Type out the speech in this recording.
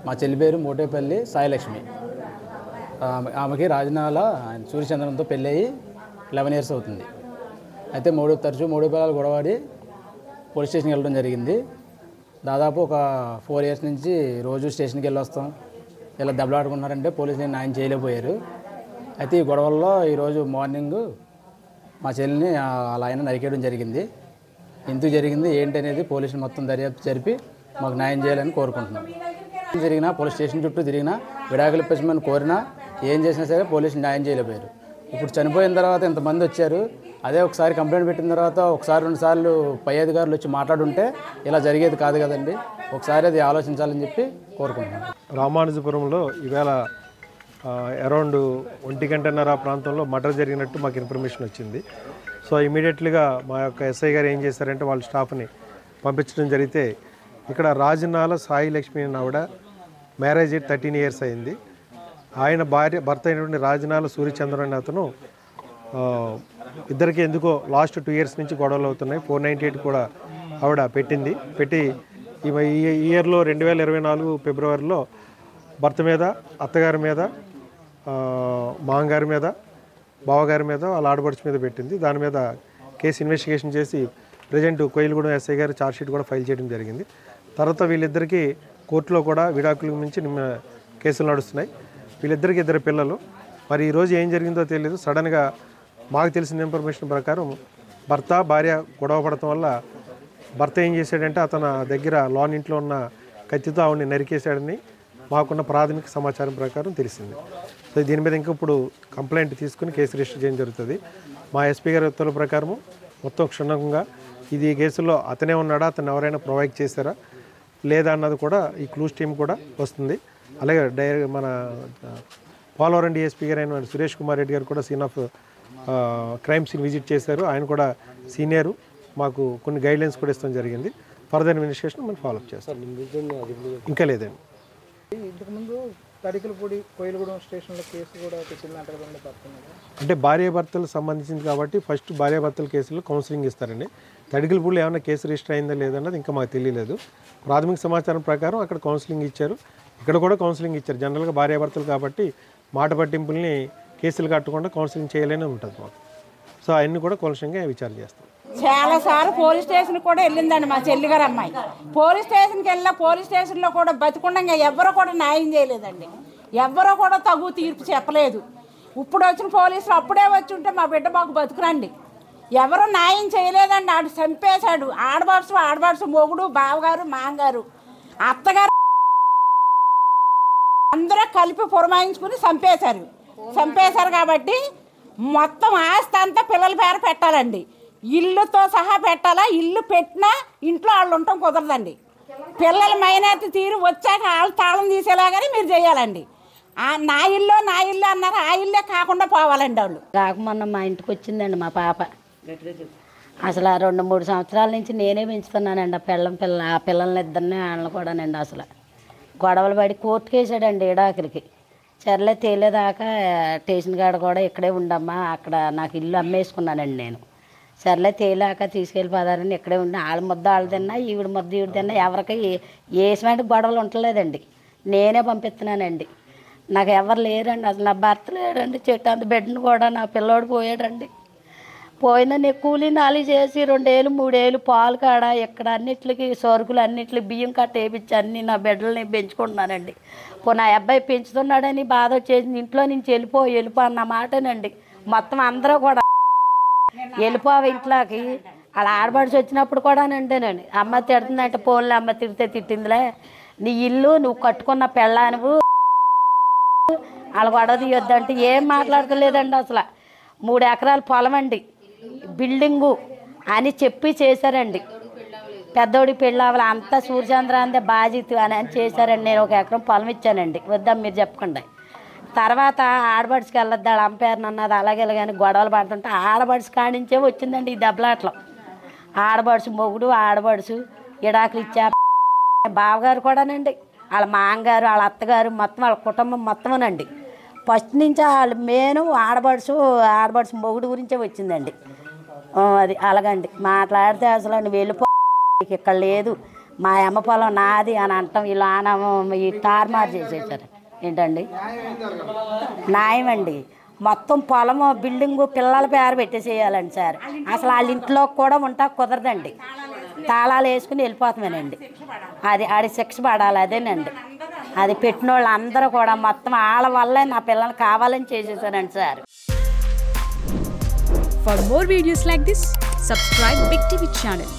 మా చెల్లి పేరు మోటేపల్లి సాయిలక్ష్మి. ఆమెకి రాజనాల సూర్యచంద్రంతో పెళ్ళి అయ్యి 11 ఇయర్స్ అవుతుంది. అయితే తరచూ మూడు పిల్లలు గొడవడి పోలీస్ స్టేషన్కి వెళ్ళడం జరిగింది. దాదాపు ఒక 4 ఇయర్స్ నుంచి రోజు స్టేషన్కి వెళ్ళి వస్తాం. ఇలా దెబ్బలాడుకున్నారంటే పోలీసులు న్యాయం చేయలేకపోయారు. అయితే ఈ గొడవల్లో ఈరోజు మార్నింగ్ మా చెల్లిని అలా ఆయన నరికేయడం జరిగింది. ఎందుకు జరిగింది ఏంటి అనేది పోలీసులు మొత్తం దర్యాప్తు జరిపి మాకు న్యాయం చేయాలని కోరుకుంటున్నాం. జరిగినా పోలీస్ స్టేషన్ చుట్టూ తిరిగినా విడాకులు ఇప్పించమని కోరినా ఏం చేసినా సరే పోలీసులు న్యాయం చేయలేకపోయారు. ఇప్పుడు చనిపోయిన తర్వాత ఇంతమంది వచ్చారు. అదే ఒకసారి కంప్లైంట్ పెట్టిన తర్వాత ఒకసారి 2 సార్లు పై అధికారులు వచ్చి మాట్లాడుంటే ఇలా జరిగేది కాదు కదండి. ఒకసారి అది ఆలోచించాలని చెప్పి కోరుకుంటున్నాను. రామానుజపురంలో ఈవేళ అరౌండ్ 1:30 ప్రాంతంలో మర్డర్ జరిగినట్టు మాకు ఇన్ఫర్మేషన్ వచ్చింది. సో ఇమీడియట్లీగా మా యొక్క ఎస్ఐ గారు ఏం చేశారంటే వాళ్ళ స్టాఫ్ని పంపించడం జరిగితే ఇక్కడ రాజనాల సాయి లక్ష్మి అని ఆవిడ మ్యారేజ్ 13 ఇయర్స్ అయింది. ఆయన భర్త అయినటువంటి రాజనాల సూర్యచంద్రన్ అనే అతను ఇద్దరికి ఎందుకో లాస్ట్ 2 ఇయర్స్ నుంచి గొడవలు అవుతున్నాయి. 498 కూడా ఆవిడ పెట్టి ఈ ఇయర్లో 2024 ఫిబ్రవరిలో భర్త మీద, అత్తగారి మీద, మామగారి మీద, బావగారి మీద, వాళ్ళ ఆడపడుచు మీద పెట్టింది. దాని మీద కేసు ఇన్వెస్టిగేషన్ చేసి ప్రజెంట్ కోయిలగూడెం ఎస్ఐ గారు ఛార్జ్షీట్ కూడా ఫైల్ చేయడం జరిగింది. తర్వాత వీళ్ళిద్దరికీ కోర్టులో కూడా విడాకులకు మించి కేసులు నడుస్తున్నాయి. వీళ్ళిద్దరికి 2 పిల్లలు. మరి ఈరోజు ఏం జరిగిందో తెలియదు. సడన్గా మాకు తెలిసిన ఇన్ఫర్మేషన్ ప్రకారం భర్త భార్య గొడవ పడటం వల్ల భర్త ఏం చేశాడంటే అతని దగ్గర లోన్ ఇంట్లో ఉన్న కత్తితో ఆవిడని నరికేశాడని మాకున్న ప్రాథమిక సమాచారం ప్రకారం తెలిసింది. సో దీని మీద ఇంకా ఇప్పుడు కంప్లైంట్ తీసుకుని కేసు రిజిస్టర్ చేయడం జరుగుతుంది. మా ఎస్పీ గారి ఉత్తర్వుల ప్రకారం మొత్తం క్షుణ్ణంగా ఇది ఈ కేసులో అతనే ఉన్నాడా, అతను ఎవరైనా ప్రొవైడ్ చేశారా లేదా అన్నది కూడా ఈ క్లూస్ టీమ్ కూడా వస్తుంది. అలాగే మన పోలవరం డిఎస్పీ గారు అయిన సురేష్ కుమార్ రెడ్డి గారు కూడా scene of crime scene visit చేశారు. ఆయన కూడా సీనియరు, మాకు కొన్ని గైడ్లైన్స్ కూడా ఇస్తాం జరిగింది. ఫర్దర్ ఇన్వెస్టిగేషన్ మనం ఫాలోఅప్ చేస్తాం. ఇంకా లేదండి. ఇంతకుముందు తడికలపూడి కోయిలగూడెం స్టేషన్లో కేసు కూడా అంటే భార్యాభర్తలకు సంబంధించింది కాబట్టి ఫస్ట్ భార్యాభర్తల కేసులో కౌన్సిలింగ్ ఇస్తారండి. తడికలపూడిలో ఏమైనా కేసు రిజిస్టర్ అయిందా లేదన్నది ఇంకా మాకు తెలియలేదు. ప్రాథమిక సమాచారం ప్రకారం అక్కడ కౌన్సిలింగ్ ఇచ్చారు, ఇక్కడ కూడా కౌన్సిలింగ్ ఇచ్చారు. జనరల్గా భార్యాభర్తలు కాబట్టి మాట పట్టింపుల్ని కేసులు కట్టకుండా కౌన్సిలింగ్ చేయాలని ఉంటుంది మాకు. సో అవన్నీ కూడా కౌన్సిలింగ్గా విచారణ చేస్తాం. చాలా సార్లు పోలీస్ స్టేషన్కి కూడా వెళ్ళిందండి మా చెల్లిగారు అమ్మాయి. పోలీస్ స్టేషన్కి వెళ్ళినా పోలీస్ స్టేషన్లో కూడా బతికుండగా ఎవరో కూడా న్యాయం చేయలేదండి. ఎవరో కూడా తగు తీర్పు చెప్పలేదు. ఇప్పుడు వచ్చిన పోలీసులు అప్పుడే వచ్చి ఉంటే మా బిడ్డ మాకు బతుకురండి. ఎవరు న్యాయం చేయలేదండి. ఆడు చంపేశాడు. ఆడబడుసు మొగుడు, బావగారు, మామగారు, అత్తగారు అందరూ కలిపి పురమాయించుకుని చంపేశారు కాబట్టి మొత్తం ఆస్తి అంతా పిల్లల పేర పెట్టాలండి. ఇల్లుతో సహా పెట్టాలా. ఇల్లు పెట్టినా ఇంట్లో వాళ్ళు ఉండటం కుదరదండి. పిల్లల మైనార్టీ తీరు వచ్చాక వాళ్ళు తాళం తీసేలాగానే మీరు చేయాలండి. నా ఇల్లు అన్నారు. ఆ ఇల్లే కాకుండా పోవాలండి. వాళ్ళు రాకమొన్న మా ఇంటికి వచ్చిందండి మా పాప. అసలు 2-3 సంవత్సరాల నుంచి నేనే పెంచుతున్నానండి ఆ పిల్లల్ని ఇద్దరిని వాళ్ళని కూడానండి. అసలు గొడవలు పడి కోర్టుకు వేసాడండి ఏడాకులకి. సర్లే తేలేదాకా స్టేషన్ కాడ కూడా ఇక్కడే ఉండమ్మా, అక్కడ నాకు ఇల్లు అమ్మేసుకున్నానండి నేను. సర్లే తేలాక తీసుకెళ్ళిపోదారని ఇక్కడే ఉండి వాళ్ళ ముద్ద వాళ్ళు తిన్నా, ఈవిడ ముద్ద ఈవిడ తిన్నా, ఎవరికి వేసినట్టు గొడవలు ఉండలేదండి. నేనే పంపిస్తున్నానండి. నాకు ఎవరు లేరండి. అసలు నా భర్త లేడండి. చెట్టు అంత బిడ్డను కూడా నా పిల్లోడు పోయాడండి. పోయినా నేను కూలీ నాలి చేసి 2 ఏళ్ళు 3 ఏళ్ళు పాలు కాడ ఇక్కడ అన్నిటికి సరుకులు అన్నిటికి బియ్యం కట్ట వేయించి అన్నీ నా బిడ్డలని పెంచుకుంటున్నానండి. నా అబ్బాయి పెంచుతున్నాడని బాధ వచ్చేసి ఇంట్లో నుంచి వెళ్ళిపో అన్న మాటనండి. మొత్తం అందరూ కూడా వెళ్ళిపోవు ఇంట్లోకి. అలా ఆడబడిచి వచ్చినప్పుడు కూడా అంటేనండి, అమ్మ తిడుతుందంటే ఫోన్లో అమ్మ తిడితే తిట్టిందిలే, నీ ఇల్లు నువ్వు కట్టుకున్న పెళ్ళానువు వాళ్ళ గొడవ తీయొద్దంటే ఏం మాట్లాడతలేదండి. అసలు 3 ఎకరాల పొలం అండి, బిల్డింగు అని చెప్పి చేశారండి. పెద్దోడికి పెళ్ళి అవ్వాలి అంతా సూర్యచంద్ర అందే బాధ్యత అని చేశారండి. నేను 1 ఎకరం పొలం ఇచ్చానండి. వద్దాం మీరు చెప్పకండి. తర్వాత ఆడబడికి వెళ్ళొద్దు వాళ్ళ అంపేరని అన్నది. అలాగే కానీ గొడవలు పడుతుంటే ఆడబడిసి కాడించే వచ్చిందండి ఈ దెబ్బలాట్లో. ఆడబడుచు మొగుడు, ఆడబడుచు ఇడాకులు ఇచ్చా. బావగారు కూడానండి, వాళ్ళ మామగారు, వాళ్ళ అత్తగారు, మొత్తం వాళ్ళ కుటుంబం మొత్తమేనండి. ఫస్ట్ నుంచి వాళ్ళు మేను ఆడబడుచు మొగుడు గురించే వచ్చిందండి. అది అలాగండి. మాట్లాడితే అసలు నువ్వు వెళ్ళిపో, ఇక్కడ లేదు, మా అమ్మ పొలం నాది అని అంటాం వీళ్ళు ఈ తారుమారు చేసేసారు. ఏంటండి న్యాయం అండి. మొత్తం పొలము బిల్డింగు పిల్లల పేరు పెట్టేసేయాలండి సార్. అసలు వాళ్ళ ఇంట్లో కూడా ఉంటా కుదరదండి. తాళాలు వేసుకుని వెళ్ళిపోతామేనండి. అది ఆడి శిక్ష పడాలి. అదేనండి అది పెట్టిన వాళ్ళు అందరూ కూడా మొత్తం వాళ్ళ వల్లే నా పిల్లలు కావాలని చేసేసారండి sir. For more videos like this, subscribe Big TV channel.